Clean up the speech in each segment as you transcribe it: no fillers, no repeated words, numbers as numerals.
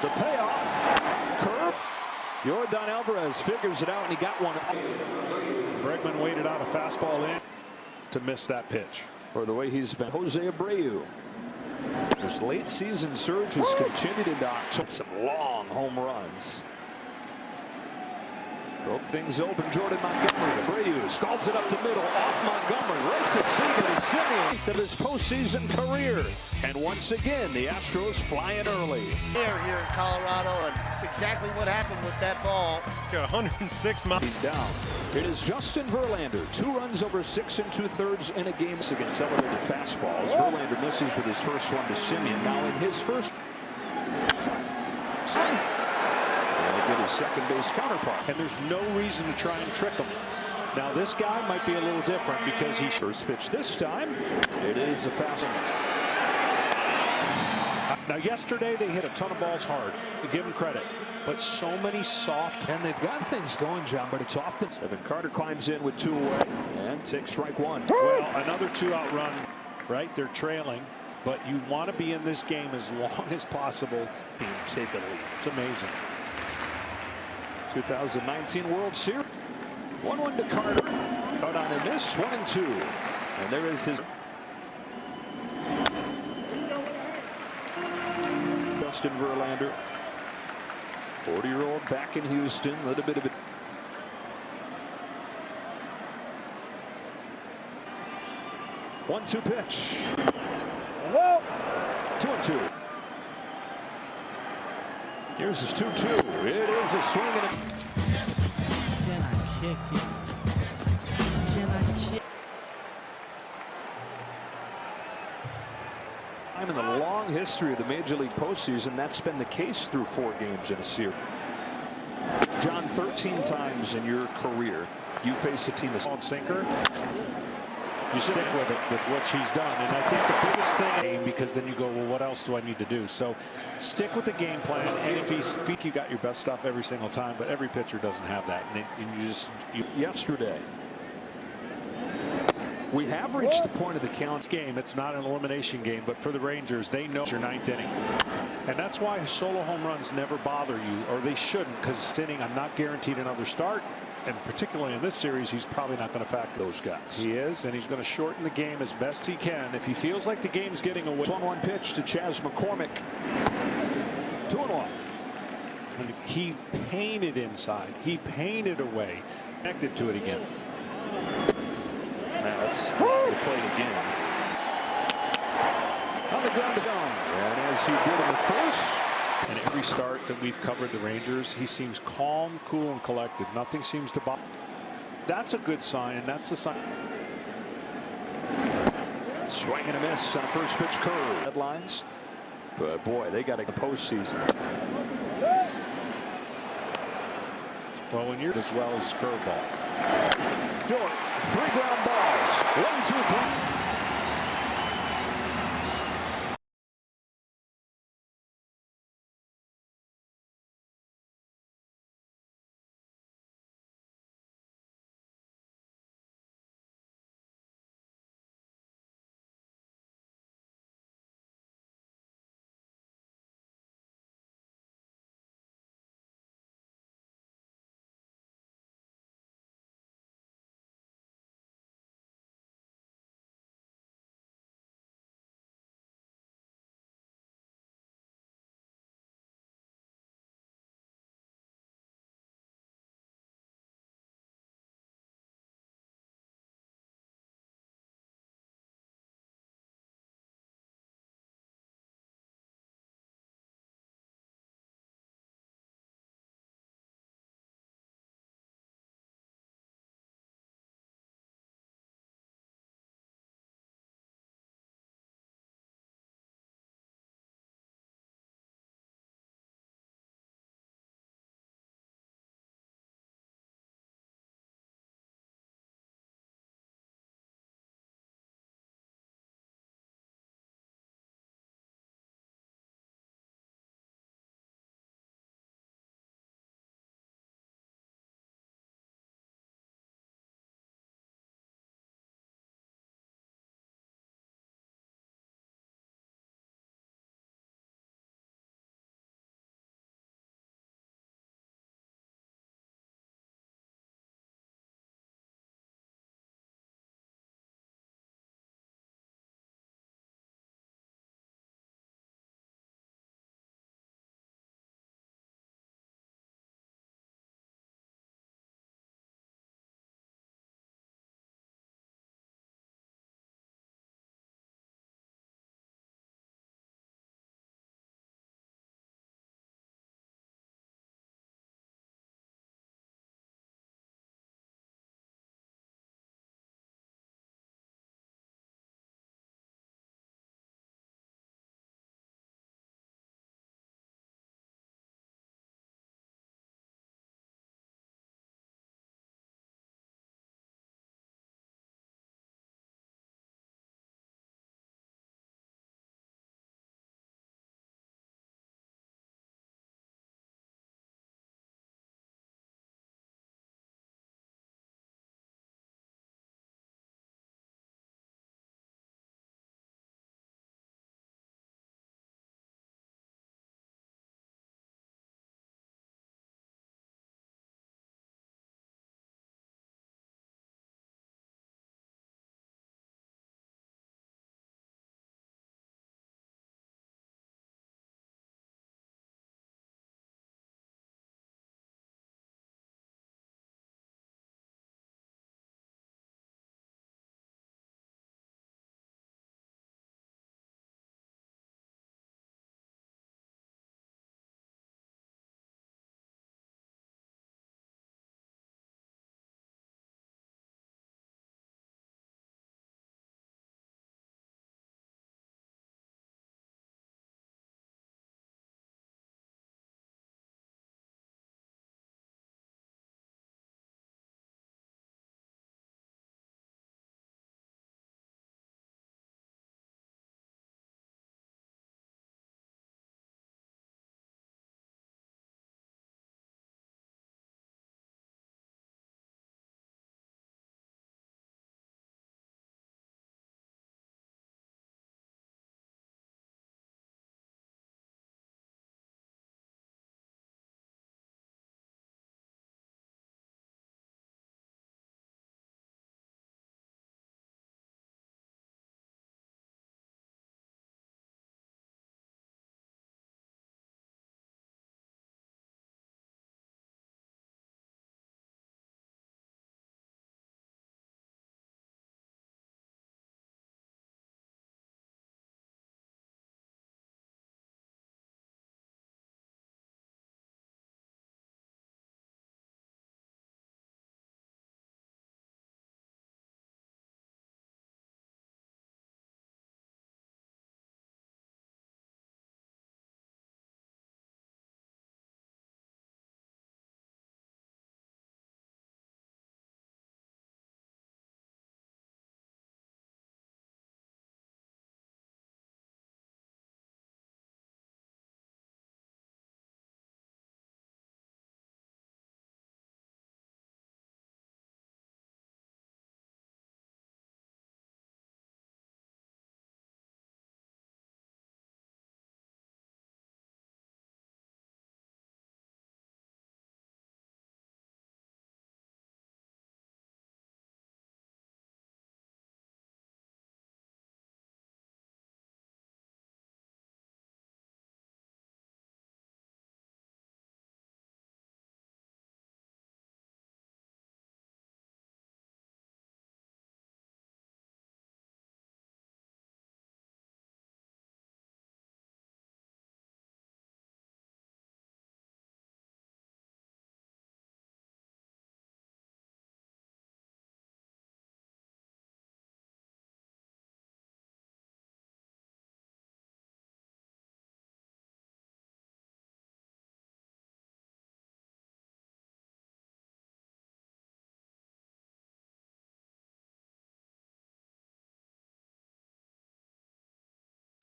The payoff. Curve. Yordan Alvarez figures it out, and he got one. Bregman waited out a fastball in to miss that pitch. Or the way he's been. Jose Abreu. His late season surge has continued into October. Some long home runs. Broke things open. Jordan Montgomery. Abreu stalls it up the middle. Off Montgomery. Right to Simeon of his postseason career. And once again, the Astros flying early. Here in Colorado, and it's exactly what happened with that ball. 106 miles down. It is Justin Verlander. 2 runs over 6 2/3 in a game against elevated fastballs. Verlander misses with his first one to Simeon. Now in his first. Get his second base counterpart. And there's no reason to try and trick him. Now this guy might be a little different because he first pitch this time. It is a fastball. Now yesterday they hit a ton of balls hard. Give him credit. But so many soft. And they've got things going, John, but it's often. Evan Carter climbs in with 2 away and takes strike 1. Well, another 2-out run, right? They're trailing. But you want to be in this game as long as possible and take a lead. It's amazing. 2019 World Series. 1-1 to Carter. Cut on a miss. 1-2. And there is his. Justin Verlander. 40-year-old back in Houston. A little bit of it. One-two pitch. 2-2. Here's his 2-2. It is a swing and a. In the long history of the Major League postseason, that's been the case through 4 games in a series. John, 13 times in your career, you faced a team as sinker. You stick with it, with what she's done. And I think the biggest thing, because then you go, well, what else do I need to do? So stick with the game plan. And if you speak, you got your best stuff every single time, but every pitcher doesn't have that. And you just. Yesterday, we have reached the point of the count game. It's not an elimination game, but for the Rangers, they know it's your 9th inning. And that's why solo home runs never bother you, or they shouldn't, because inning, I'm not guaranteed another start. And particularly in this series, he's probably not going to factor those guys. He is, and he's going to shorten the game as best he can. If he feels like the game's getting away. 1-1 pitch to Chas McCormick. 2-1. And he painted inside. He painted away. Connected to it again. Now let's play it again. On the ground to Đăng. And as he did in the first. And every start that we've covered the Rangers, he seems calm, cool, and collected. Nothing seems to bother. That's a good sign, and that's the sign. Swing and a miss on a first pitch curve. Headlines. But boy, they got a postseason. Well, when you're as well as curveball. Short. 3 ground balls. 1, 2, 3.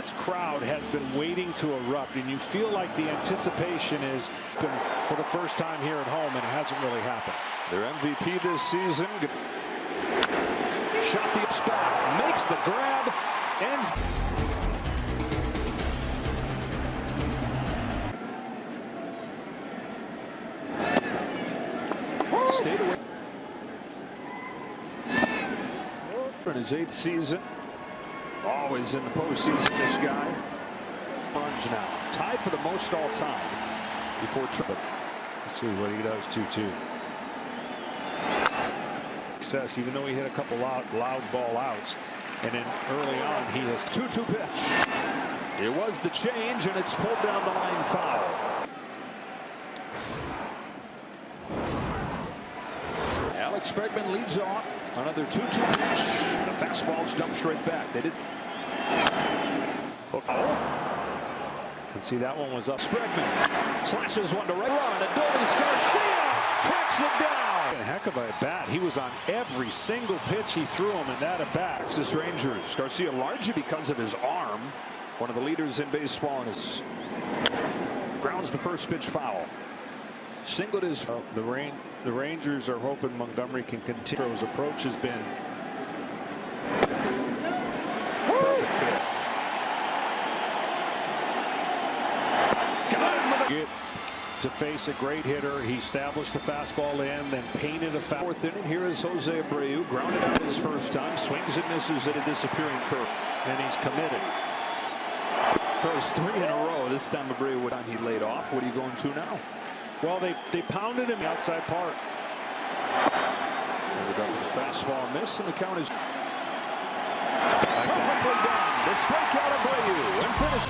This crowd has been waiting to erupt, and you feel like the anticipation is for the first time here at home, and it hasn't really happened. Their MVP this season. Shot the ups back, makes the grab, ends. Stayed away. In his 8th season, always in the postseason, this guy. Runs now, tied for the most all time before triple. Let's see what he does. 2-2. Success, even though he hit a couple loud ball outs, and then early on he has 2-2 pitch. It was the change, and it's pulled down the line foul. Alex Bregman leads off. Another 2-2 pitch. The fastballs jump straight back. They did. And see, that one was up. Bregman slashes one to right run. Adolis Garcia tracks it down. A heck of a bat. He was on every single pitch he threw him in that at bat. Texas Rangers. Garcia largely because of his arm. One of the leaders in baseball, and his grounds the first pitch foul. Singled his. The Rangers are hoping Montgomery can continue. His approach has been get to face a great hitter. He established the fastball in, then painted a foul. 4th inning. Here is Jose Abreu, grounded out his first time, swings and misses at a disappearing curve, and he's committed. Throws 3 in a row. This time Abreu, he laid off. What are you going to now? Well, they pounded him outside part. Ended up with a fastball miss, and the count is perfectly done. The strikeout Abreu and finish.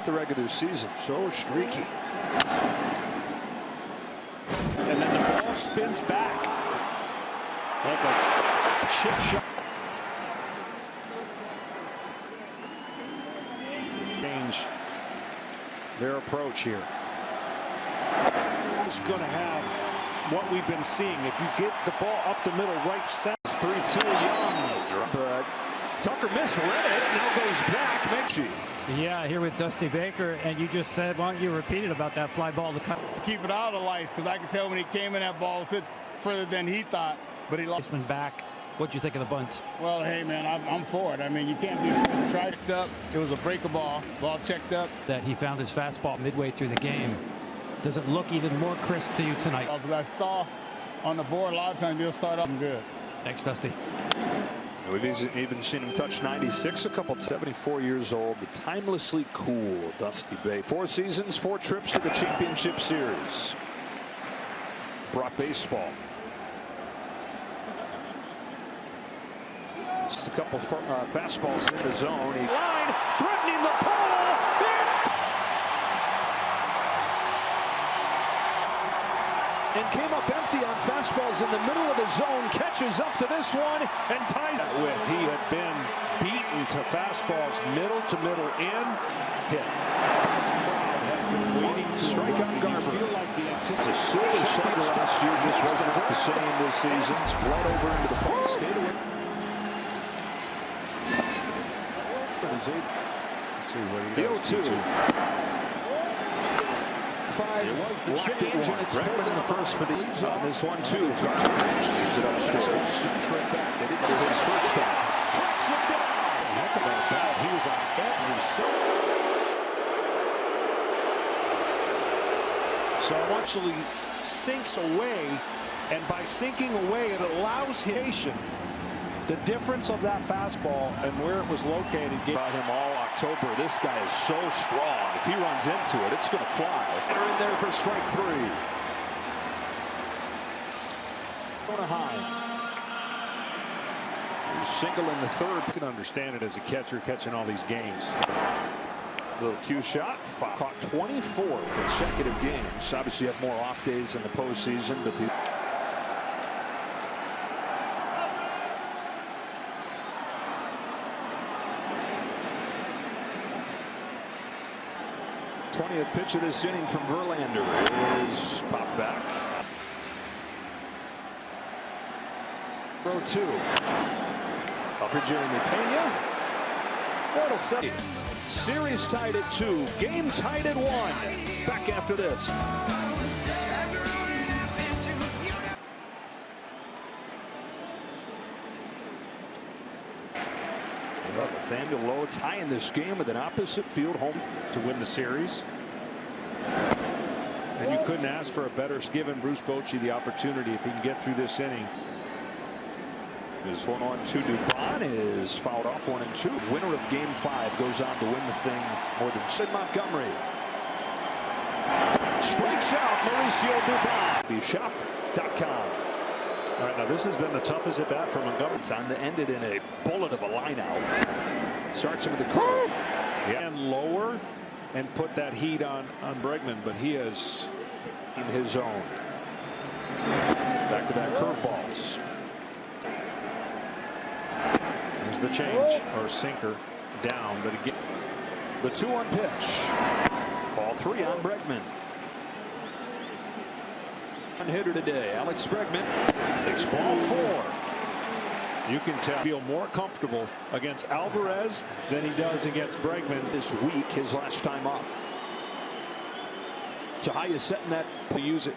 The regular season, so streaky. And then the ball spins back like a chip shot. Change their approach here. It's going to have what we've been seeing. If you get the ball up the middle, right center. 3-2 Young, but Tucker misread it. Now goes back. Mechie. Yeah, here with Dusty Baker, and you just said, why don't you repeat it about that fly ball to keep it out of the lights, because I could tell when he came in, that ball was hit further than he thought, but he lost. Back. What'd you think of the bunt? Well, hey man, I'm for it. I mean, you can't be tried up. It was a breakable ball checked up. That he found his fastball midway through the game. Does it look even more crisp to you tonight? Because I saw on the board a lot of times he'll start up good. Thanks, Dusty. We've even seen him touch 96 a couple. 74 years old, the timelessly cool Dusty Bay. 4 seasons, 4 trips to the championship series. Brought baseball. Just a couple fastballs in the zone. Line threatening the pole. And came up empty on fastballs in the middle of the zone. Catches up to this one and ties it with. He had been beaten to fastballs middle to middle in. Hit. This crowd has been waiting to strike out Garber. Feel like the it's a silver slugger last year, just wasn't the same this season. It's blood over into the post. Stayed away. Let's see what he does. The 0-2. 5 it was the change, and it's pulled in the first for the leads on this one, too. Gives it up straight back. They didn't get his first stop. Tracks it down. Heck of a bat. He was on every single. So actually sinks away, and by sinking away, it allows him the difference of that fastball and where it was located. About him all October. This guy is so strong. If he runs into it, it's going to fly. They're in there for strike 3. Going high. Single in the 3rd. You can understand it as a catcher catching all these games. Little cue shot. Caught 24 consecutive games. Obviously, you have more off days in the postseason, but the 20th pitch of this inning from Verlander is popped back. Throw 2. For Jeremy Pena. That'll set it. Series tied at 2. Game tied at 1. Back after this. Nathaniel Lowe tying this game with an opposite field home to win the series. And you couldn't ask for a better, given Bruce Bochy the opportunity if he can get through this inning. Is 1-2. Dubon is fouled off 1-2. Winner of Game 5 goes on to win the thing more than Sid Montgomery. Strikes out Mauricio Dubon. Bishop.com. All right, now this has been the toughest at bat for Montgomery. It's on to end it in a bullet of a line out. Starts him with the curve. Yeah, and lower and put that heat on Bregman, but he is in his zone. Back-to-back curveballs. Here's the change or sinker down, but again the 2-1 pitch. Ball 3 on Bregman. One hitter today, Alex Bregman takes ball 4. You can feel more comfortable against Alvarez than he does against Bregman this week. His last time up. So how you setting that to use it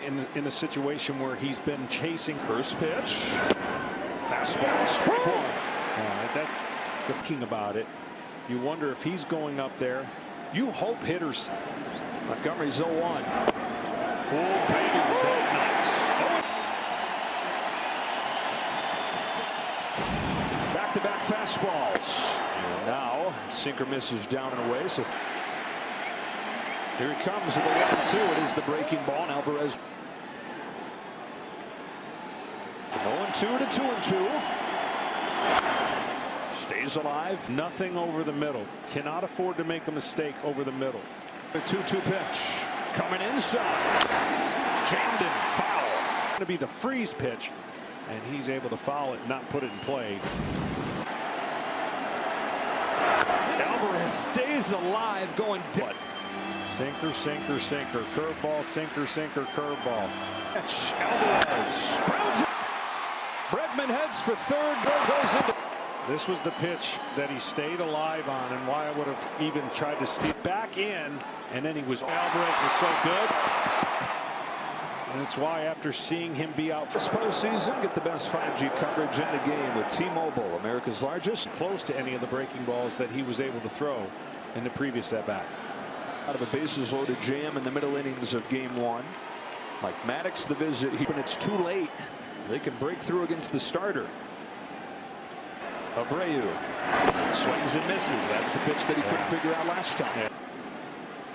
in a situation where he's been chasing. First pitch, fastball, strike one. Thinking about it, you wonder if he's going up there. You hope hitters. Montgomery's 0-1. Oh, baby, is that nice. Back-to-back fastballs. And now, sinker misses down and away. So here he comes with the 1-2. It is the breaking ball, and Alvarez. 0-2 to 2-2. Stays alive. Nothing over the middle. Cannot afford to make a mistake over the middle. The 2-2 pitch. Coming inside. Jammed in. Foul. Going to be the freeze pitch. And he's able to foul it and not put it in play. Alvarez stays alive going dead. Sinker, sinker, sinker. Curveball, sinker, sinker, curveball. Catch. Alvarez. Grounds it. Bregman heads for third. Goes into. This was the pitch that he stayed alive on, and why I would have even tried to steal back in, and then he was. Alvarez is so good. And that's why, after seeing him be out this postseason, get the best 5G coverage in the game with T-Mobile, America's largest. Close to any of the breaking balls that he was able to throw in the previous at-bat. Out of a bases loaded jam in the middle innings of Game 1. Like Maddox, the visit. When it's too late, they can break through against the starter. Abreu swings and misses. That's the pitch that he couldn't figure out last time.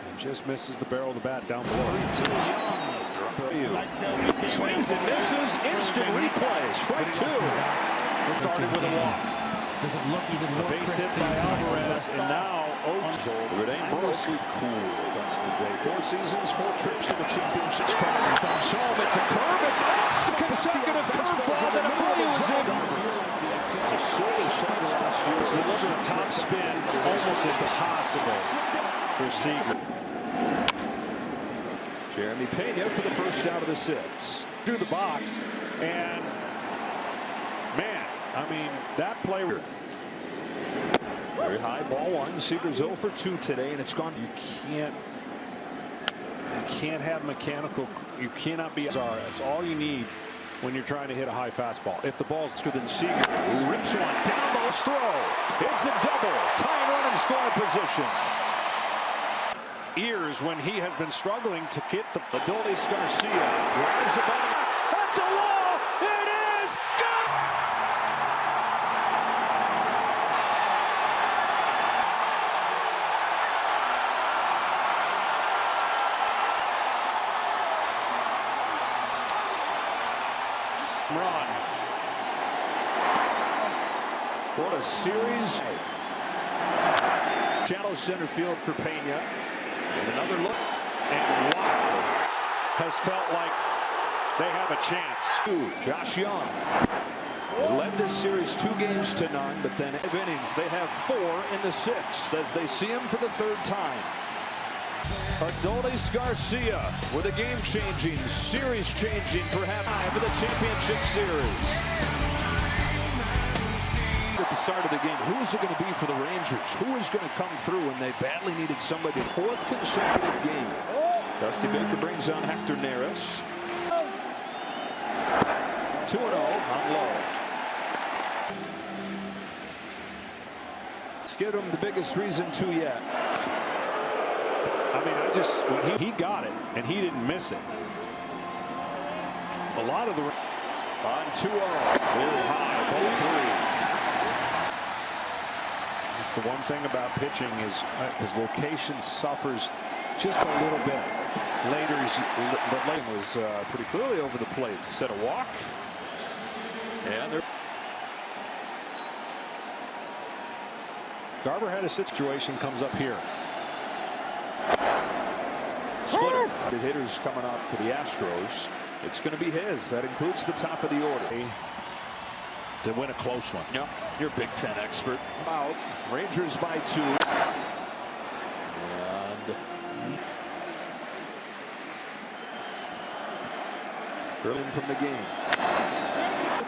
And just misses the barrel of the bat down below. 3-2 Young. Abreu swings and misses. Instant replay. Strike 2. Started with a walk. Does it look even more base hit by Alvarez, and now Oaks. It ain't mostly cool. Dusty Bay. 4 seasons, 4 trips to the championships. Comes home. It's a curve. It's off. Consecutive curveballs, and Abreu is in. It's a silver shot last year. Deliver a top spin is almost impossible for Seager. Jeremy Pena for the first out of the 6. Through the box, and man, I mean, that player. Very high, ball 1. Seager's 0 for 2 today, and it's gone. You can't have mechanical. You cannot be. That's all you need when you're trying to hit a high fastball. If the ball's faster than Seager, who rips one down the throw. It's a double. Tying run in score position. Ears when he has been struggling to get the. Adolis Garcia drives it back at the wall. It is good. Run. What a series. Shallow center field for Pena. And another look. And wow. Has felt like they have a chance. Josh Young led this series 2 games to none, but then 5 innings. They have 4 in the 6th as they see him for the 3rd time. Adolis Garcia with a game-changing, series-changing, perhaps, for the championship series. start of the game. Who is it going to be for the Rangers? Who is going to come through when they badly needed somebody? Fourth consecutive game. Dusty Baker brings on Hector Neris. 2-0 on low. Let's give him the biggest reason to yet. I mean, when he got it and he didn't miss it. A lot of the on 2-0, really high, ball three. It's the one thing about pitching is his location suffers just a little bit. Later, the lane was pretty clearly over the plate instead of walk. And there. Garber had a situation comes up here. Splitter. The hitters coming up for the Astros. It's going to be his. That includes the top of the order. To win a close one. Yep. You're a Big Ten expert. Out. Rangers by 2. And Berlin from the game.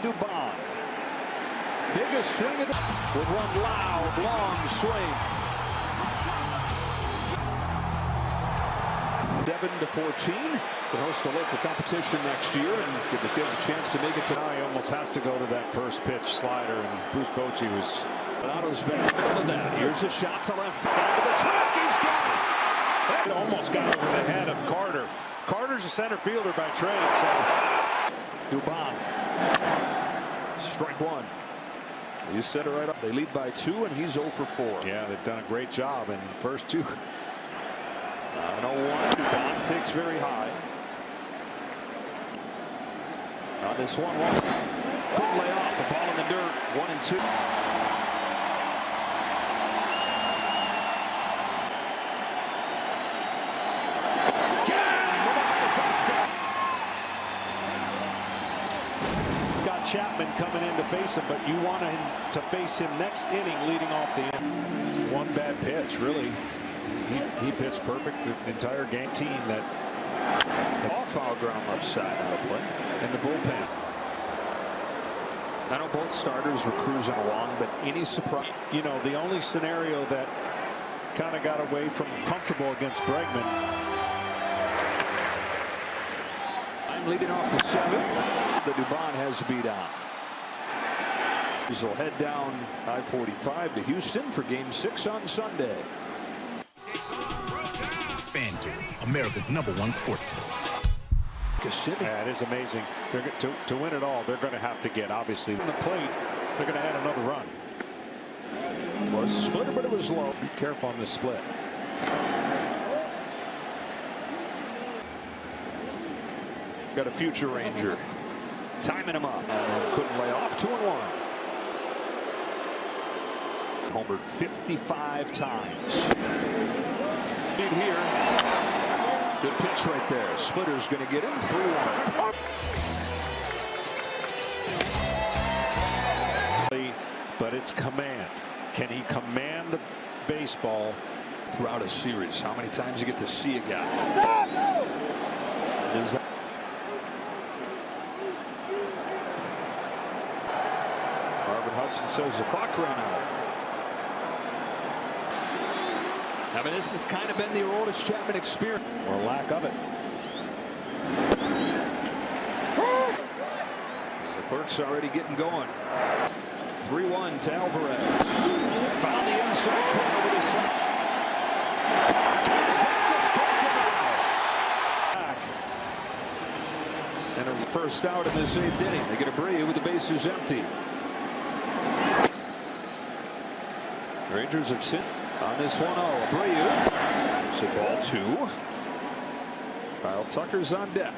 Dubon. Biggest swing of the with one loud, long swing. 7-14. Can host a local competition next year and give the kids a chance to make it to. Now he almost has to go to that first pitch slider, and Bruce Bochy was. Donado's been in the middle of that. Here's a shot to left. Down to the track. He's got it. It almost got over the head of Carter. Carter's a center fielder by trade, so. Dubon. Strike one. You set it right up. They lead by 2, and he's 0 for 4. Yeah, they've done a great job in the first 2. 9-0-1. Dubon takes very high. On this 1-1. Quick lay off. The ball in the dirt. 1-2. Chapman coming in to face him, but you want him to face him next inning leading off the end. One bad pitch, really. He pitched perfect the entire game. Team that all foul ground left side out of play in the bullpen. I know both starters were cruising along, but any surprise? You know, the only scenario that kind of got away from comfortable against Bregman. I'm leading off the 7th. The Dubon has beat on. He'll head down I-45 to Houston for Game 6 on Sunday. FanDuel, America's #1 sportsbook. Yeah, it is amazing. To win it all, they're going to have to get, obviously, on the plate. They're going to add another run. It was a splitter, but it was low. Be careful on this split. Got a future Ranger. Timing him up. Couldn't lay off. 2-1. Homered 55 times. In here. Good pitch right there. Splitter's going to get him. 3-1. But it's command. Can he command the baseball throughout a series? How many times you get to see a guy? Hudson says the clock ran out. I mean, this has kind of been the Aroldis Chapman experience. Or lack of it. The clerk's already getting going. 3-1 to Alvarez. Found the inside corner with his son. Comes back to strike him out. And a first out in this 8th inning. They get a Brea with the bases empty. Rangers have sit on this 1-0. Abreu. So ball 2. Kyle Tucker's on deck.